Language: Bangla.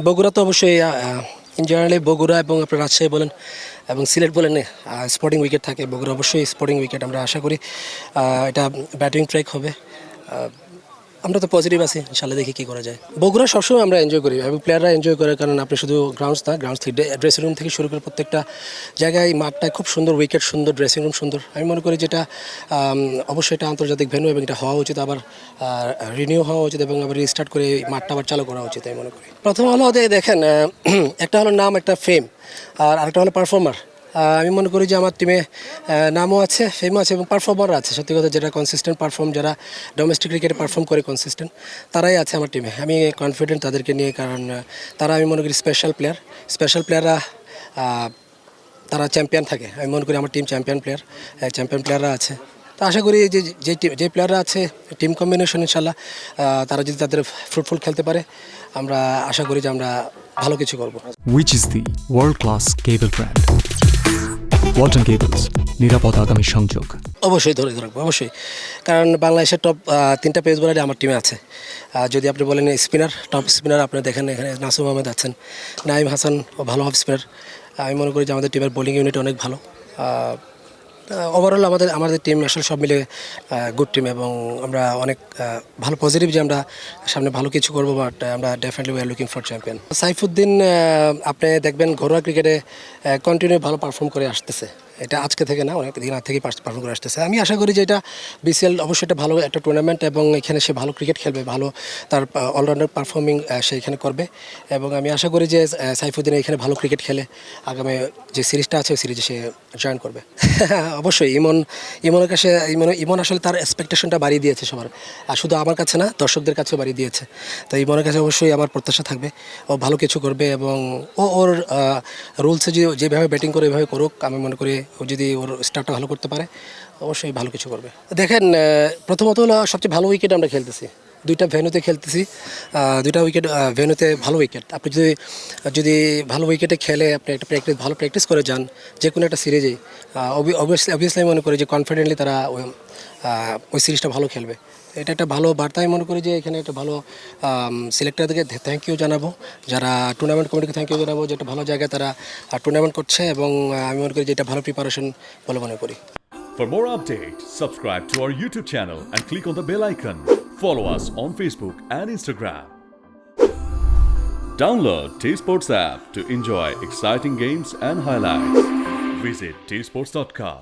বগুড়া তো অবশ্যই ইন জেনারেলি বগুড়া এবং আপনার রাজশাহী বলেন এবং সিলেট বলেন স্পোর্টিং উইকেট থাকে। বগুড়া অবশ্যই স্পোর্টিং উইকেট, আমরা আশা করি এটা ব্যাটিং ট্র্যাক হবে। আমরা তো পজিটিভ আছি, ইনশাল্লাহ দেখি কী করা যায়। বগুড়া সবসময় আমরা এনজয় করি এবং প্লেয়াররা এনজয় করে, কারণ আপনি শুধু গ্রাউন্ডস না, গ্রাউন্ডস থেকে ড্রেসিং রুম থেকে শুরু করে প্রত্যেকটা জায়গায় মাঠটায় খুব সুন্দর, উইকেট সুন্দর, ড্রেসিং রুম সুন্দর। আমি মনে করি যেটা অবশ্যই এটা আন্তর্জাতিক ভেন্যু এবং এটা হওয়া উচিত, আবার রিনিউ হওয়া উচিত এবং আবার রিস্টার্ট করে মাঠটা আবার চালু করা উচিত আমি মনে করি। প্রথম হলো দেখেন, একটা হলো নাম, একটা ফেম, আর আরেকটা হলো পারফর্মার। আমি মনে করি যে আমার টিমে নামও আছে, ফেমও আছে এবং পারফর্মারও আছে। সত্যি কথা, যেটা কনসিস্টেন্ট পারফর্ম, যারা ডোমেস্টিক ক্রিকেটে পারফর্ম করে কনসিস্টেন্ট, তারাই আছে আমার টিমে। আমি কনফিডেন্ট তাদেরকে নিয়ে, কারণ তারা আমি মনে করি স্পেশাল প্লেয়াররা তারা চ্যাম্পিয়ন থাকে। আমি মনে করি আমার টিম চ্যাম্পিয়ন প্লেয়াররা আছে। তো আশা করি যে প্লেয়াররা আছে, টিম কম্বিনেশন ইনশাল্লাহ তারা যদি তাদের ফ্রুটফুল খেলতে পারে, আমরা আশা করি যে আমরা ভালো কিছু করব। Which is the world-class cable brand? Walton cables, নিরাপদ আগামী সংযোগ। অবশ্যই ধরে রাখবো, অবশ্যই, কারণ বাংলাদেশের টপ 3টা পেস বোলারই আমার টিমে আছে। যদি আপনি বলেন টপ স্পিনার, আপনি দেখেন এখানে নাসুম আহমেদ আছেন, নাইম হাসান ভালো অফ স্পিনার। আমি মনে করি যে আমাদের টিমের বোলিং ইউনিট অনেক ভালো। ওভারঅল আমাদের টিম আসলে সব মিলে গুড টিম এবং আমরা অনেক ভালো পজিটিভ যে আমরা সামনে ভালো কিছু করবো, বাট আমরা definitely we are looking for champion. Saifuddin আপনি দেখবেন ঘরোয়া ক্রিকেটে কন্টিনিউ ভালো পারফর্ম করে আসতেছে। এটা আজকে থেকে না, অনেক দিন থেকে পারফর্ম করে আসতেছে। আমি আশা করি যে এটা বিসিএল অবশ্যই একটা ভালো একটা টুর্নামেন্ট এবং এখানে সে ভালো ক্রিকেট খেলবে, ভালো তার অলরাউন্ডার পারফর্মিং সে এখানে করবে এবং আমি আশা করি যে সাইফুদ্দিন এখানে ভালো ক্রিকেট খেলে আগামী যে সিরিজটা আছে ওই সিরিজে সে জয়েন করবে। অবশ্যই ইমনের কাছে ইমন আসলে তার এক্সপেকটেশনটা বাড়িয়ে দিয়েছে সবার, আর শুধু আমার কাছে না, দর্শকদের কাছেও বাড়িয়ে দিয়েছে। তো ইমনের কাছে অবশ্যই আমার প্রত্যাশা থাকবে ও ভালো কিছু করবে এবং ওর রুলসে যেভাবে ব্যাটিং করে এভাবে করুক। আমি মনে করি ও যদি ওর স্টার্টটা ভালো করতে পারে, অবশ্যই ভালো কিছু করবে। দেখেন, প্রথমত হলো সবচেয়ে ভালো উইকেট আমরা খেলতেছি, 2টা ভেন্যুতে খেলতেছি, 2টা উইকেট ভেন্যুতে ভালো উইকেট। আপনি যদি ভালো উইকেটে খেলে আপনি একটা ভালো প্র্যাকটিস করে যান যে কোনো একটা সিরিজেই, অবভিয়াসলি আমি মনে করি যে কনফিডেন্টলি তারা ওই সিরিজটা ভালো খেলবে। এটা একটা ভালো বার্তা। আমি মনে করি যে এখানে একটা ভালো সিলেক্টরদেরকে থ্যাংক ইউ জানাবো, যারা টুর্নামেন্ট কমিটিকে থ্যাংক ইউ জানাবো, যে একটা ভালো জায়গায় তারা টুর্নামেন্ট করছে এবং আমি মনে করি যে এটা ভালো প্রিপারেশন বলে মনে করি। For more updates, subscribe to our YouTube channel and click on the bell icon. Follow us on Facebook and Instagram. Download T-Sports app to enjoy exciting games and highlights. Visit tsports.com.